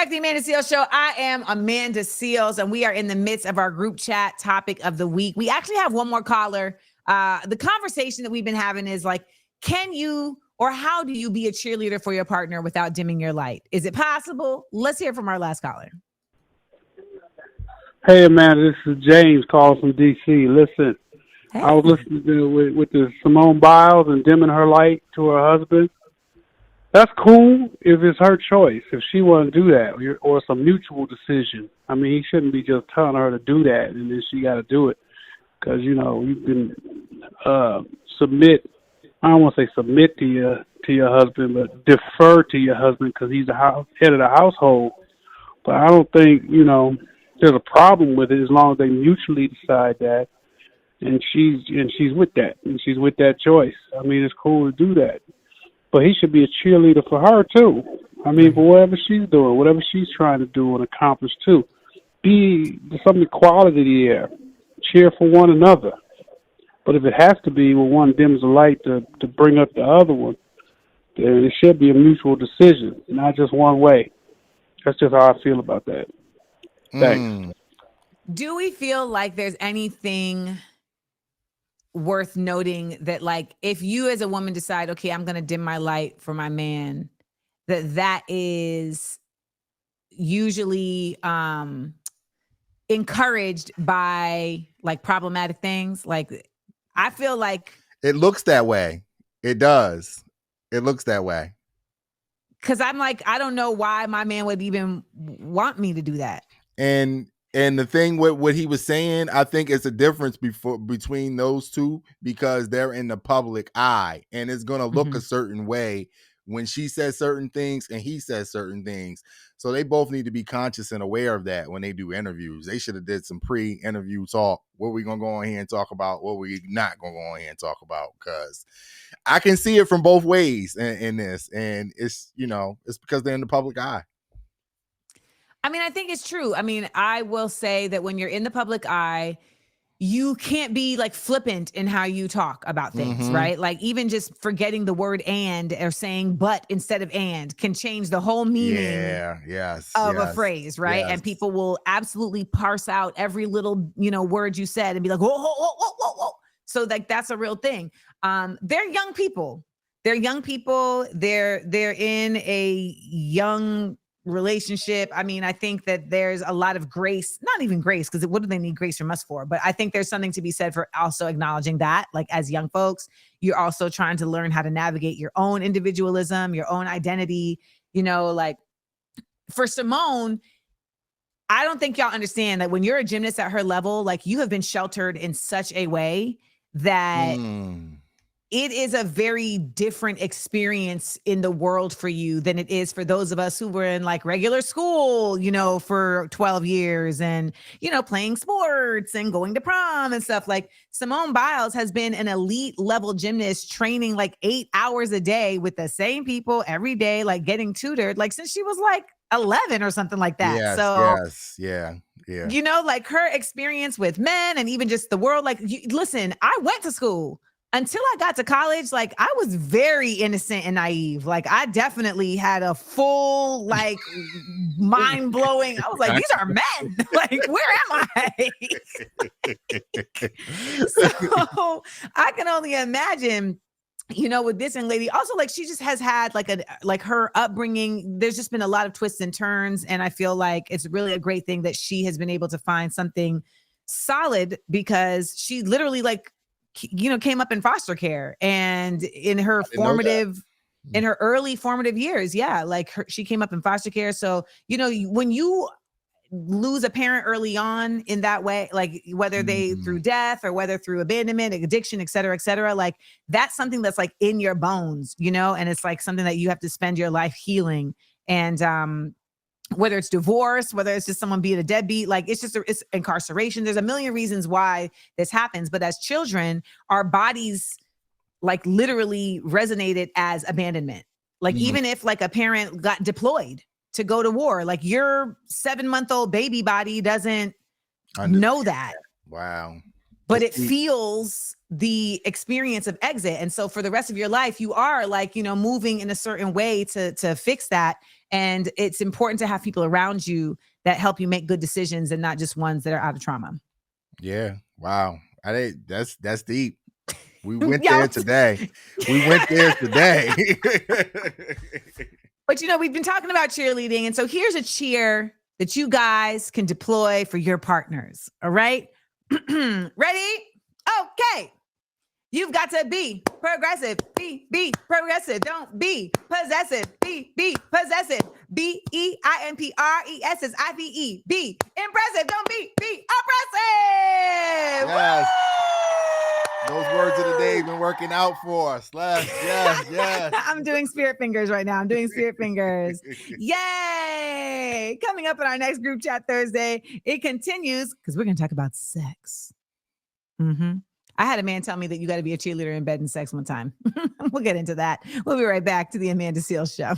back to the Amanda Seales Show. I am Amanda Seales, and we are in the midst of our group chat topic of the week. We actually have one more caller. The conversation that we've been having is like, can you or how do you be a cheerleader for your partner without dimming your light? Is it possible? Let's hear from our last caller. Hey, Amanda, this is James calling from D.C. Listen, Hey. I was listening to with the Simone Biles and dimming her light to her husband. That's cool if it's her choice, if she want to do that, or it's a mutual decision. I mean, he shouldn't be just telling her to do that, and then she got to do it. Because, you know, you can submit, I don't want to say submit to your husband, but defer to your husband because he's the head of the household. But I don't think, you know, there's a problem with it as long as they mutually decide that, and she's with that, and she's with that choice. I mean, it's cool to do that. But he should be a cheerleader for her, too. I mean, for whatever she's doing, whatever she's trying to do and accomplish, too. Be some equality there. Cheer for one another. But if it has to be when one dims the light to bring up the other one, then it should be a mutual decision, not just one way. That's just how I feel about that. Thanks. Do we feel like there's anything worth noting that, like, if you as a woman decide, okay, I'm going to dim my light for my man, that is usually encouraged by like problematic things? Like, I feel like it looks that way. It does. It looks that way. Because I'm like, I don't know why my man would even want me to do that. And the thing with what he was saying, I think it's a difference between those two because they're in the public eye and it's going to look a certain way when she says certain things and he says certain things. So they both need to be conscious and aware of that when they do interviews. They should have did some pre-interview talk. What we going to go on here and talk about? What we not going to go on here and talk about? Because I can see it from both ways in this. And it's, you know, it's because they're in the public eye. I mean, I think it's true. I mean, I will say that when you're in the public eye, you can't be like flippant in how you talk about things, right? Like even just forgetting the word and or saying but instead of and can change the whole meaning of a phrase, right? And people will absolutely parse out every little, you know, word you said and be like, whoa, whoa, whoa, whoa, whoa, whoa. So like that's a real thing. They're young people. They're young people. They're in a young relationship. I mean, I think that there's a lot of grace, not even grace, because what do they need grace from us for? But I think there's something to be said for also acknowledging that, like as young folks, you're also trying to learn how to navigate your own individualism, your own identity, you know, like for Simone, I don't think y'all understand that when you're a gymnast at her level, like you have been sheltered in such a way that it is a very different experience in the world for you than it is for those of us who were in like regular school, you know, for 12 years and, you know, playing sports and going to prom and stuff. Like Simone Biles has been an elite level gymnast training like 8 hours a day with the same people every day, like getting tutored, like since she was like 11 or something like that. You know, like her experience with men and even just the world, like, listen, I went to school. Until I got to college, like I was very innocent and naive. Like I definitely had a full, like mind blowing. I was like, these are men. Like, where am I? So I can only imagine, you know, with this young lady. Also, like she just has had like her upbringing. There's just been a lot of twists and turns. And I feel like it's really a great thing that she has been able to find something solid because she literally like, you know, came up in foster care and in her early formative years. Yeah. Like she came up in foster care. So, you know, when you lose a parent early on in that way, like whether they through death or whether through abandonment, addiction, et cetera, like that's something that's like in your bones, you know, and it's like something that you have to spend your life healing. And, whether it's divorce, whether it's just someone being a deadbeat, like it's incarceration. There's a million reasons why this happens. But as children, our bodies like literally resonated as abandonment. Like even if like a parent got deployed to go to war, like your 7-month-old baby body doesn't know that. Wow. but it feels the experience of exit. And so for the rest of your life, you are like, moving in a certain way to fix that. And it's important to have people around you that help you make good decisions and not just ones that are out of trauma. Yeah. Wow. That's deep. We went there today. We went there today. But we've been talking about cheerleading. And so here's a cheer that you guys can deploy for your partners. All right. Ready? Okay. You've got to be progressive. Be progressive. Don't be possessive. Be possessive. BEIMPRESSIVE. Be impressive. Don't be oppressive. Yes. Those words of the day have been working out for us. Yes. I'm doing spirit fingers right now. Yay! Coming up in our next group chat Thursday, it continues because we're going to talk about sex. I had a man tell me that you got to be a cheerleader in bed and sex one time. We'll get into that. We'll be right back to the Amanda Seales Show.